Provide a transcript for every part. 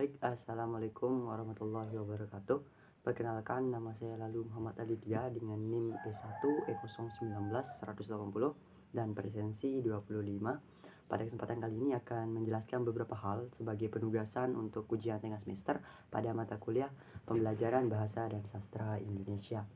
Baik, assalamualaikum warahmatullahi wabarakatuh. Perkenalkan, nama saya Lalu Muhammad Alidia dengan NIM E1 E019 180 dan presensi 25. Pada kesempatan kali ini akan menjelaskan beberapa hal sebagai penugasan untuk ujian tengah semester pada mata kuliah Pembelajaran Bahasa dan Sastra Indonesia.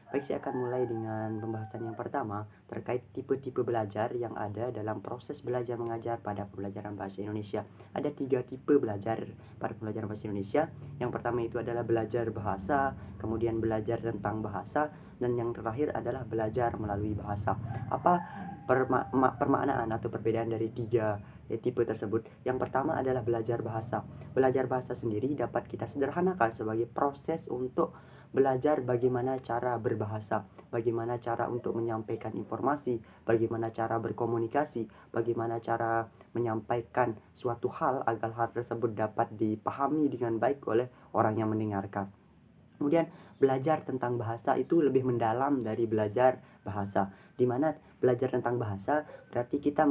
Baik, saya akan mulai dengan pembahasan yang pertama terkait tipe-tipe belajar yang ada dalam proses belajar mengajar pada pembelajaran bahasa Indonesia. Ada 3 tipe belajar pada pembelajaran bahasa Indonesia. Yang pertama itu adalah belajar bahasa, kemudian belajar tentang bahasa, dan yang terakhir adalah belajar melalui bahasa. Apa permaknaan atau perbedaan dari 3 tipe tersebut? Yang pertama adalah belajar bahasa. Belajar bahasa sendiri dapat kita sederhanakan sebagai proses untuk belajar bagaimana cara berbahasa, bagaimana cara untuk menyampaikan informasi, bagaimana cara berkomunikasi, bagaimana cara menyampaikan suatu hal agar hal tersebut dapat dipahami dengan baik oleh orang yang mendengarkan. Kemudian belajar tentang bahasa itu lebih mendalam dari belajar bahasa, di mana belajar tentang bahasa berarti kita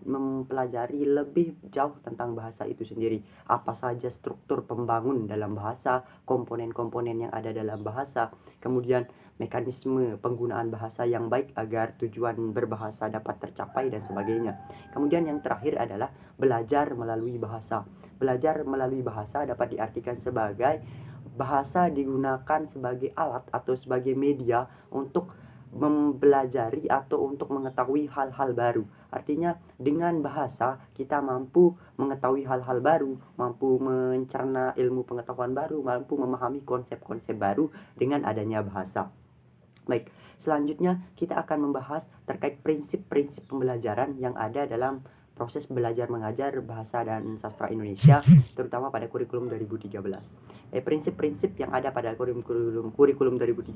mempelajari lebih jauh tentang bahasa itu sendiri. Apa saja struktur pembangun dalam bahasa, komponen-komponen yang ada dalam bahasa, kemudian mekanisme penggunaan bahasa yang baik agar tujuan berbahasa dapat tercapai dan sebagainya. Kemudian yang terakhir adalah belajar melalui bahasa. Belajar melalui bahasa dapat diartikan sebagai bahasa digunakan sebagai alat atau sebagai media untuk mempelajari atau untuk mengetahui hal-hal baru. Artinya dengan bahasa kita mampu mengetahui hal-hal baru, mampu mencerna ilmu pengetahuan baru, mampu memahami konsep-konsep baru dengan adanya bahasa. Baik, selanjutnya kita akan membahas terkait prinsip-prinsip pembelajaran yang ada dalam proses belajar mengajar bahasa dan sastra Indonesia, terutama pada kurikulum 2013. Prinsip-prinsip yang ada pada kurikulum 2013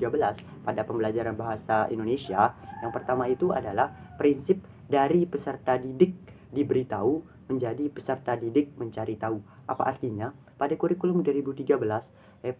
pada pembelajaran bahasa Indonesia, yang pertama itu adalah prinsip dari peserta didik diberitahu menjadi peserta didik mencari tahu. Apa artinya? Pada kurikulum 2013,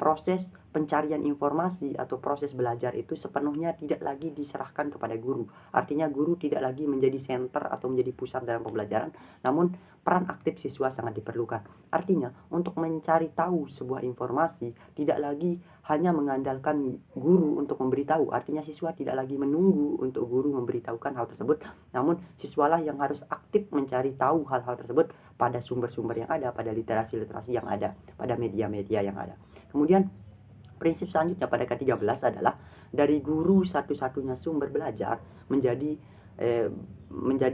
proses pencarian informasi atau proses belajar itu sepenuhnya tidak lagi diserahkan kepada guru. Artinya guru tidak lagi menjadi center atau menjadi pusat dalam pembelajaran, namun peran aktif siswa sangat diperlukan. Artinya untuk mencari tahu sebuah informasi tidak lagi hanya mengandalkan guru untuk memberitahu. Artinya siswa tidak lagi menunggu untuk guru memberitahukan hal tersebut, namun siswalah yang harus aktif mencari tahu hal-hal tersebut pada sumber-sumber yang ada, pada literasi-literasi yang ada, pada media-media yang ada. Kemudian prinsip selanjutnya pada ke-13 adalah dari guru satu-satunya sumber belajar menjadi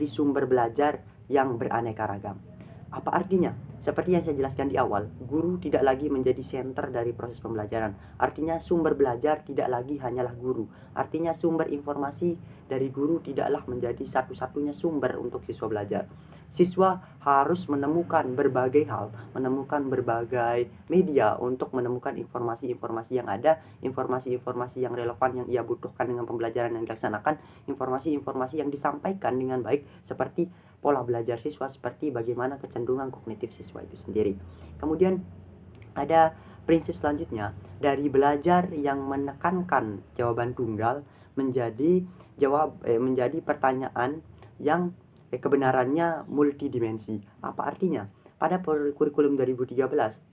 sumber belajar yang beraneka ragam. Apa artinya? Seperti yang saya jelaskan di awal, guru tidak lagi menjadi center dari proses pembelajaran. Artinya sumber belajar tidak lagi hanyalah guru. Artinya sumber informasi dari guru tidaklah menjadi satu-satunya sumber untuk siswa belajar. Siswa harus menemukan berbagai hal, menemukan berbagai media untuk menemukan informasi-informasi yang ada, informasi-informasi yang relevan yang ia butuhkan dengan pembelajaran yang dilaksanakan, informasi-informasi yang disampaikan dengan baik seperti pola belajar siswa, seperti bagaimana kecenderungan kognitif siswa itu sendiri. Kemudian ada prinsip selanjutnya dari belajar yang menekankan jawaban tunggal menjadi pertanyaan yang kebenarannya multidimensi. Apa artinya? Pada kurikulum 2013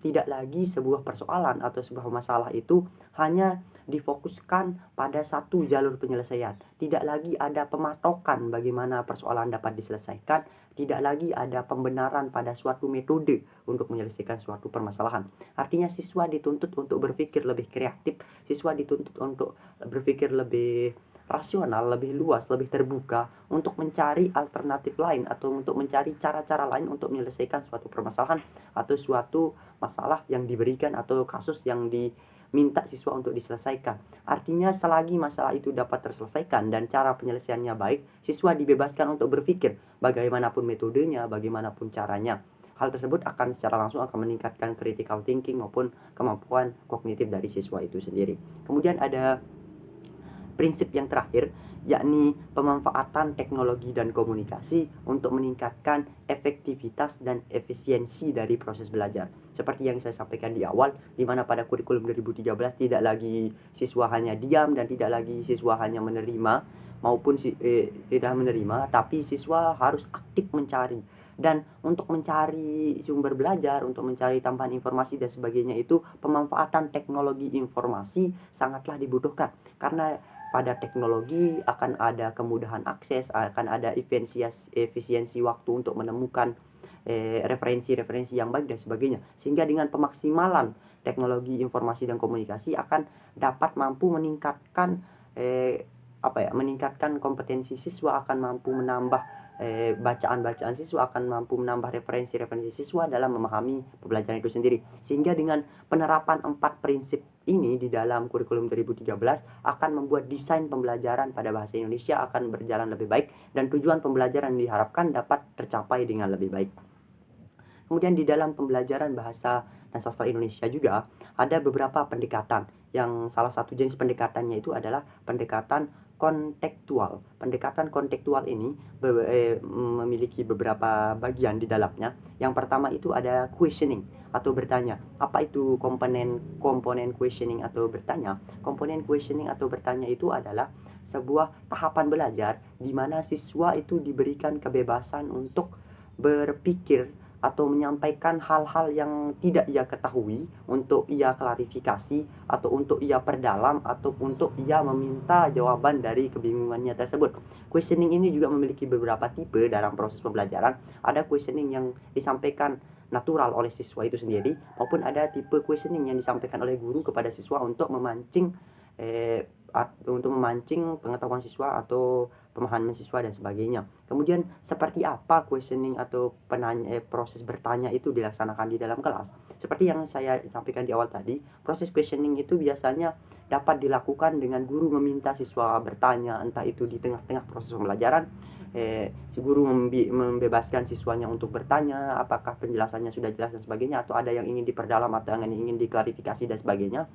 tidak lagi sebuah persoalan atau sebuah masalah itu hanya difokuskan pada satu jalur penyelesaian. Tidak lagi ada pematokan bagaimana persoalan dapat diselesaikan, tidak lagi ada pembenaran pada suatu metode untuk menyelesaikan suatu permasalahan. Artinya siswa dituntut untuk berpikir lebih kreatif, siswa dituntut untuk berpikir lebih rasional, lebih luas, lebih terbuka untuk mencari alternatif lain atau untuk mencari cara-cara lain untuk menyelesaikan suatu permasalahan atau suatu masalah yang diberikan atau kasus yang diminta siswa untuk diselesaikan. Artinya selagi masalah itu dapat terselesaikan dan cara penyelesaiannya baik, siswa dibebaskan untuk berpikir bagaimanapun metodenya, bagaimanapun caranya. Hal tersebut akan secara langsung akan meningkatkan critical thinking maupun kemampuan kognitif dari siswa itu sendiri. Kemudian ada prinsip yang terakhir, yakni pemanfaatan teknologi dan komunikasi untuk meningkatkan efektivitas dan efisiensi dari proses belajar. Seperti yang saya sampaikan di awal, di mana pada kurikulum 2013 tidak lagi siswa hanya diam dan tidak lagi siswa hanya menerima maupun tidak menerima, tapi siswa harus aktif mencari. Dan untuk mencari sumber belajar, untuk mencari tambahan informasi dan sebagainya itu pemanfaatan teknologi informasi sangatlah dibutuhkan. Karena pada teknologi akan ada kemudahan akses, akan ada efisiensi waktu untuk menemukan referensi-referensi yang baik dan sebagainya. Sehingga dengan pemaksimalan teknologi informasi dan komunikasi akan dapat mampu meningkatkan meningkatkan kompetensi siswa, akan mampu menambah bacaan-bacaan siswa, akan mampu menambah referensi-referensi siswa dalam memahami pembelajaran itu sendiri. Sehingga dengan penerapan 4 prinsip ini di dalam kurikulum 2013 akan membuat desain pembelajaran pada bahasa Indonesia akan berjalan lebih baik dan tujuan pembelajaran yang diharapkan dapat tercapai dengan lebih baik. Kemudian di dalam pembelajaran bahasa dan sastra Indonesia juga ada beberapa pendekatan, yang salah satu jenis pendekatannya itu adalah pendekatan kontekstual. Pendekatan kontekstual ini memiliki beberapa bagian di dalamnya. Yang pertama itu ada questioning atau bertanya. Apa itu komponen questioning atau bertanya? Komponen questioning atau bertanya itu adalah sebuah tahapan belajar di mana siswa itu diberikan kebebasan untuk berpikir atau menyampaikan hal-hal yang tidak ia ketahui untuk ia klarifikasi atau untuk ia perdalam atau untuk ia meminta jawaban dari kebingungannya tersebut. Questioning ini juga memiliki beberapa tipe dalam proses pembelajaran. Ada questioning yang disampaikan natural oleh siswa itu sendiri, maupun ada tipe questioning yang disampaikan oleh guru kepada siswa untuk memancing pengetahuan siswa atau pemahaman siswa dan sebagainya. Kemudian seperti apa questioning atau proses bertanya itu dilaksanakan di dalam kelas? Seperti yang saya sampaikan di awal tadi, proses questioning itu biasanya dapat dilakukan dengan guru meminta siswa bertanya, entah itu di tengah-tengah proses pembelajaran. Guru membebaskan siswanya untuk bertanya, apakah penjelasannya sudah jelas dan sebagainya, atau ada yang ingin diperdalam atau yang ingin diklarifikasi dan sebagainya.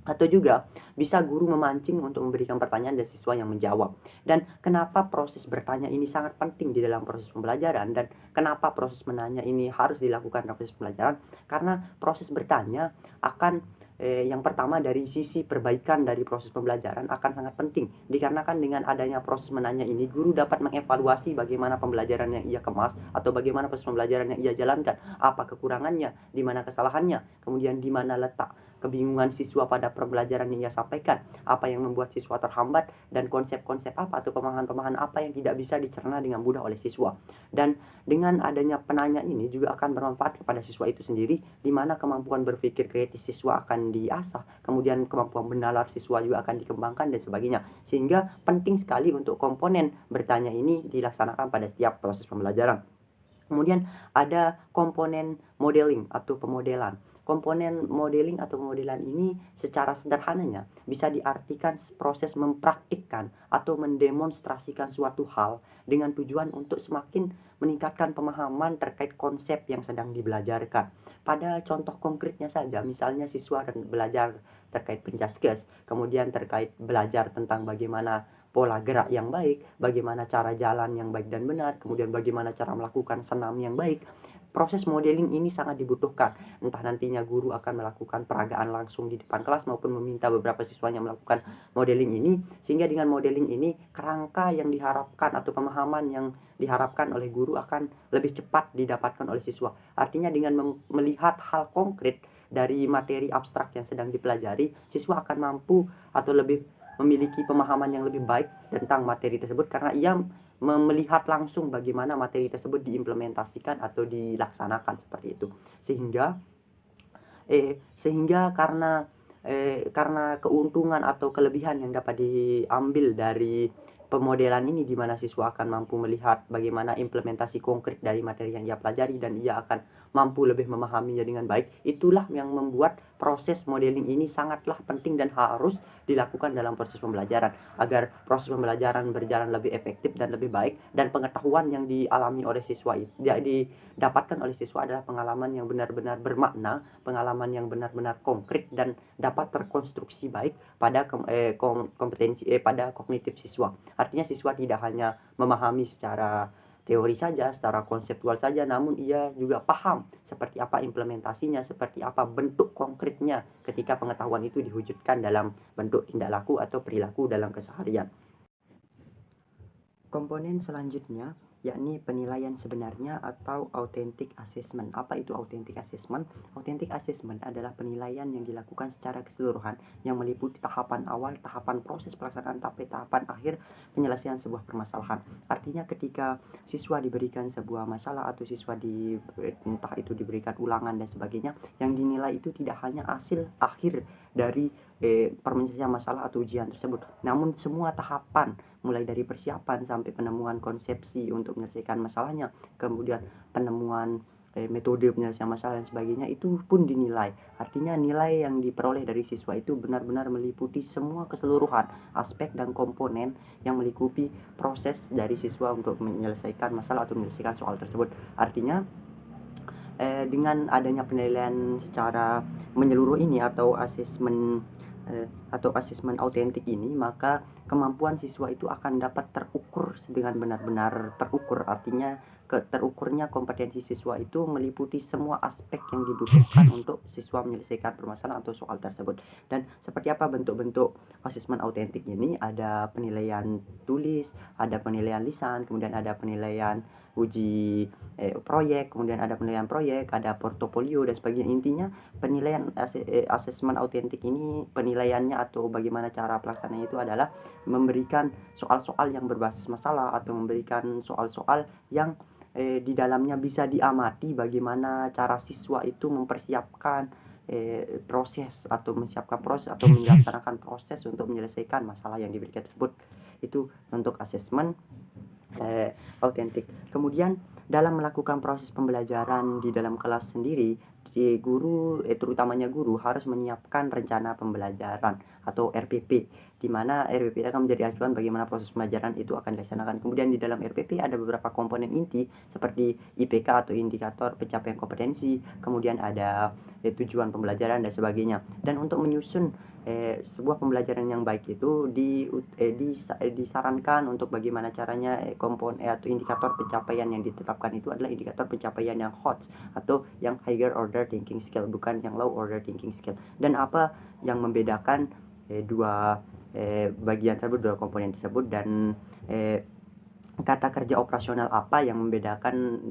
Atau juga bisa guru memancing untuk memberikan pertanyaan dan siswa yang menjawab. Dan kenapa proses bertanya ini sangat penting di dalam proses pembelajaran, dan kenapa proses menanya ini harus dilakukan dalam proses pembelajaran? Karena proses bertanya akan yang pertama dari sisi perbaikan dari proses pembelajaran akan sangat penting, dikarenakan dengan adanya proses menanya ini guru dapat mengevaluasi bagaimana pembelajaran yang ia kemas atau bagaimana proses pembelajaran yang ia jalankan, apa kekurangannya, di mana kesalahannya, kemudian di mana letak kebingungan siswa pada pembelajaran yang ia sampaikan, apa yang membuat siswa terhambat, dan konsep-konsep apa atau pemahaman-pemahaman apa yang tidak bisa dicerna dengan mudah oleh siswa. Dan dengan adanya penanya ini juga akan bermanfaat kepada siswa itu sendiri, di mana kemampuan berpikir kritis siswa akan diasah, kemudian kemampuan menalar siswa juga akan dikembangkan dan sebagainya. Sehingga penting sekali untuk komponen bertanya ini dilaksanakan pada setiap proses pembelajaran. Kemudian ada komponen modeling atau pemodelan. Komponen modeling atau pemodelan ini secara sederhananya bisa diartikan proses mempraktikkan atau mendemonstrasikan suatu hal dengan tujuan untuk semakin meningkatkan pemahaman terkait konsep yang sedang dibelajarkan. Pada contoh konkretnya saja, misalnya siswa belajar terkait penjaskes, kemudian terkait belajar tentang bagaimana pola gerak yang baik, bagaimana cara jalan yang baik dan benar, kemudian bagaimana cara melakukan senam yang baik. Proses modeling ini sangat dibutuhkan. Entah nantinya guru akan melakukan peragaan langsung di depan kelas maupun meminta beberapa siswanya melakukan modeling ini, sehingga dengan modeling ini kerangka yang diharapkan atau pemahaman yang diharapkan oleh guru akan lebih cepat didapatkan oleh siswa. Artinya dengan melihat hal konkret dari materi abstrak yang sedang dipelajari, siswa akan mampu atau lebih memiliki pemahaman yang lebih baik tentang materi tersebut karena ia melihat langsung bagaimana materi tersebut diimplementasikan atau dilaksanakan seperti itu. Sehingga karena keuntungan atau kelebihan yang dapat diambil dari pemodelan ini, di mana siswa akan mampu melihat bagaimana implementasi konkret dari materi yang ia pelajari dan ia akan mampu lebih memahaminya dengan baik. Itulah yang membuat proses modeling ini sangatlah penting dan harus dilakukan dalam proses pembelajaran agar proses pembelajaran berjalan lebih efektif dan lebih baik, dan pengetahuan yang dialami oleh siswa itu didapatkan oleh siswa adalah pengalaman yang benar-benar bermakna, pengalaman yang benar-benar konkret dan dapat terkonstruksi baik pada pada kognitif siswa. Artinya siswa tidak hanya memahami secara teori saja, secara konseptual saja, namun ia juga paham seperti apa implementasinya, seperti apa bentuk konkretnya ketika pengetahuan itu diwujudkan dalam bentuk tindak laku atau perilaku dalam keseharian. Komponen selanjutnya yakni penilaian sebenarnya atau authentic assessment. Apa itu authentic assessment? Authentic assessment adalah penilaian yang dilakukan secara keseluruhan yang meliputi tahapan awal, tahapan proses pelaksanaan, sampai tahapan akhir penyelesaian sebuah permasalahan. Artinya ketika siswa diberikan sebuah masalah atau siswa entah itu diberikan ulangan dan sebagainya, yang dinilai itu tidak hanya hasil akhir dari penyelesaian masalah atau ujian tersebut, namun semua tahapan mulai dari persiapan sampai penemuan konsepsi untuk menyelesaikan masalahnya, kemudian penemuan metode penyelesaian masalah dan sebagainya, itu pun dinilai. Artinya nilai yang diperoleh dari siswa itu benar-benar meliputi semua keseluruhan aspek dan komponen yang meliputi proses dari siswa untuk menyelesaikan masalah atau menyelesaikan soal tersebut. Artinya dengan adanya penilaian secara menyeluruh ini atau asesmen autentik ini, maka kemampuan siswa itu akan dapat terukur dengan benar-benar terukur. Artinya terukurnya kompetensi siswa itu meliputi semua aspek yang dibutuhkan untuk siswa menyelesaikan permasalahan atau soal tersebut. Dan seperti apa bentuk-bentuk asesmen autentik ini? Ada penilaian tulis, ada penilaian lisan, kemudian ada penilaian uji proyek, kemudian ada penilaian proyek, ada portofolio dan sebagainya. Intinya penilaian asesmen autentik ini, penilaiannya atau bagaimana cara pelaksanaannya itu adalah memberikan soal-soal yang berbasis masalah atau memberikan soal-soal yang di dalamnya bisa diamati bagaimana cara siswa itu mempersiapkan proses atau melaksanakan proses untuk menyelesaikan masalah yang diberikan tersebut. Itu untuk asesmen autentik. Kemudian dalam melakukan proses pembelajaran di dalam kelas sendiri, guru terutamanya guru harus menyiapkan rencana pembelajaran atau RPP, di mana RPP akan menjadi acuan bagaimana proses pembelajaran itu akan dilaksanakan. Kemudian di dalam RPP ada beberapa komponen inti seperti IPK atau indikator pencapaian kompetensi, kemudian ada tujuan pembelajaran dan sebagainya. Dan untuk menyusun sebuah pembelajaran yang baik itu disarankan untuk bagaimana caranya atau indikator pencapaian yang ditetapkan itu adalah indikator pencapaian yang HOTS atau yang higher order thinking skill, bukan yang low order thinking skill. Dan apa yang membedakan dua bagian tersebut, dua komponen tersebut, dan kata kerja operasional apa yang membedakan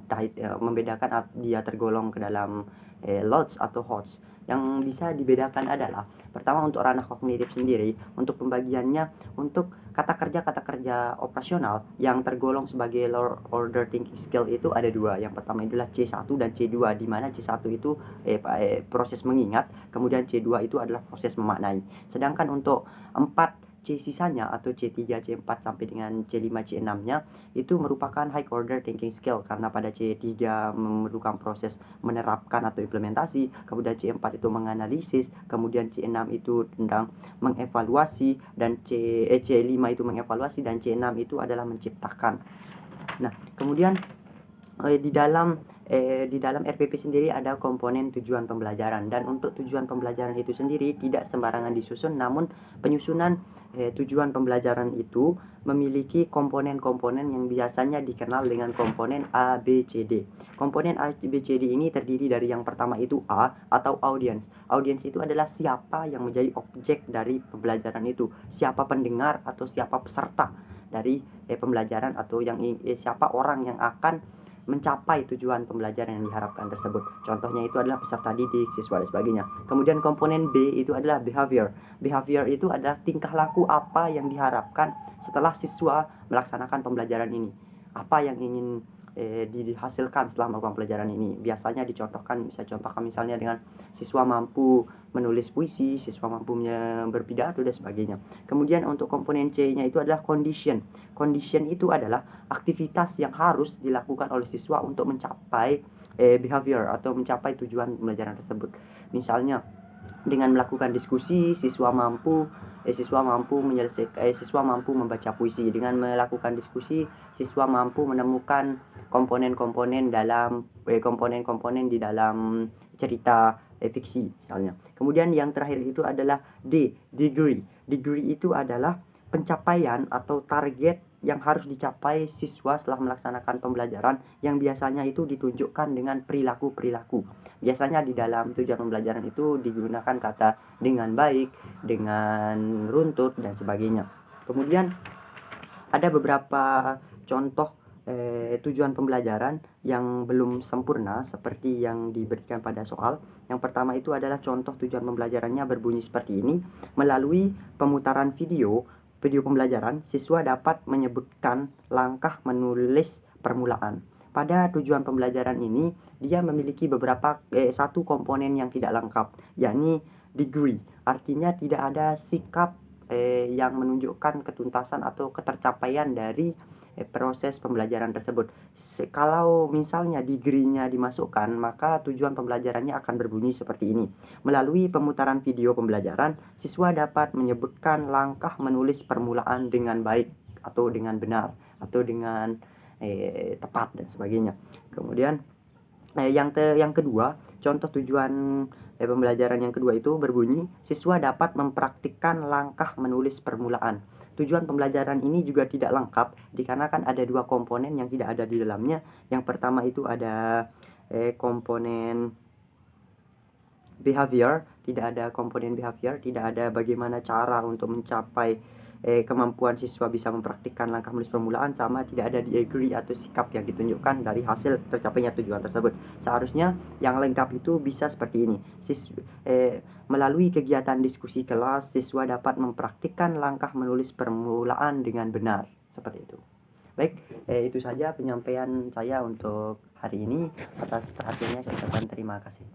dia tergolong ke dalam LOTS atau HOTS. Yang bisa dibedakan adalah pertama untuk ranah kognitif sendiri, untuk pembagiannya untuk kata kerja operasional yang tergolong sebagai low order thinking skill itu ada dua. Yang pertama adalah C1 dan C2, di mana C1 itu proses mengingat, kemudian C2 itu adalah proses memaknai. Sedangkan untuk 4 C sisanya atau C3, C4 sampai dengan C5, C6-nya itu merupakan high order thinking skill, karena pada C3 memerlukan proses menerapkan atau implementasi, kemudian C4 itu menganalisis, kemudian C6 itu tentang mengevaluasi, dan C5 itu mengevaluasi, dan C6 itu adalah menciptakan. Nah, kemudian di dalam RPP sendiri ada komponen tujuan pembelajaran, dan untuk tujuan pembelajaran itu sendiri tidak sembarangan disusun, namun penyusunan tujuan pembelajaran itu memiliki komponen-komponen yang biasanya dikenal dengan komponen A, B, C, D. Komponen A, B, C, D ini terdiri dari yang pertama itu A atau audience. Audience itu adalah siapa yang menjadi objek dari pembelajaran itu, siapa pendengar atau siapa peserta dari pembelajaran, atau siapa orang yang akan mencapai tujuan pembelajaran yang diharapkan tersebut. Contohnya itu adalah peserta didik, siswa dan sebagainya. Kemudian komponen B itu adalah behavior. Behavior itu adalah tingkah laku apa yang diharapkan setelah siswa melaksanakan pembelajaran ini. Apa yang ingin dihasilkan setelah melakukan pelajaran ini. Biasanya bisa contohkan misalnya dengan siswa mampu menulis puisi, siswa mampu berpidato dan sebagainya. Kemudian untuk komponen C-nya itu adalah condition. Condition itu adalah aktivitas yang harus dilakukan oleh siswa untuk mencapai behavior atau mencapai tujuan pembelajaran tersebut. Misalnya dengan melakukan diskusi, siswa mampu membaca puisi. Dengan melakukan diskusi, siswa mampu menemukan komponen-komponen di dalam cerita fiksi misalnya. Kemudian yang terakhir itu adalah D, degree. Degree itu adalah pencapaian atau target yang harus dicapai siswa setelah melaksanakan pembelajaran, yang biasanya itu ditunjukkan dengan perilaku-perilaku. Biasanya di dalam tujuan pembelajaran itu digunakan kata dengan baik, dengan runtut dan sebagainya. Kemudian ada beberapa contoh tujuan pembelajaran yang belum sempurna seperti yang diberikan pada soal. Yang pertama itu adalah contoh tujuan pembelajarannya berbunyi seperti ini. Melalui pemutaran video pembelajaran, siswa dapat menyebutkan langkah menulis permulaan. Pada tujuan pembelajaran ini, dia memiliki satu komponen yang tidak lengkap, yakni degree. Artinya tidak ada sikap yang menunjukkan ketuntasan atau ketercapaian dari proses pembelajaran tersebut. Kalau misalnya degree-nya dimasukkan, maka tujuan pembelajarannya akan berbunyi seperti ini. Melalui pemutaran video pembelajaran, siswa dapat menyebutkan langkah menulis permulaan dengan baik atau dengan benar atau dengan tepat dan sebagainya. Kemudian yang kedua, contoh tujuan pembelajaran yang kedua itu berbunyi, siswa dapat mempraktikkan langkah menulis permulaan. Tujuan pembelajaran ini juga tidak lengkap dikarenakan ada dua komponen yang tidak ada di dalamnya. Yang pertama itu ada komponen behavior, tidak ada komponen behavior, tidak ada bagaimana cara untuk mencapai kemampuan siswa bisa mempraktikkan langkah menulis permulaan, sama tidak ada degree atau sikap yang ditunjukkan dari hasil tercapainya tujuan tersebut. Seharusnya yang lengkap itu bisa seperti ini. Melalui kegiatan diskusi kelas, siswa dapat mempraktikkan langkah menulis permulaan dengan benar. Seperti itu. Baik, itu saja penyampaian saya untuk hari ini. Atas perhatiannya saya ucapkan terima kasih.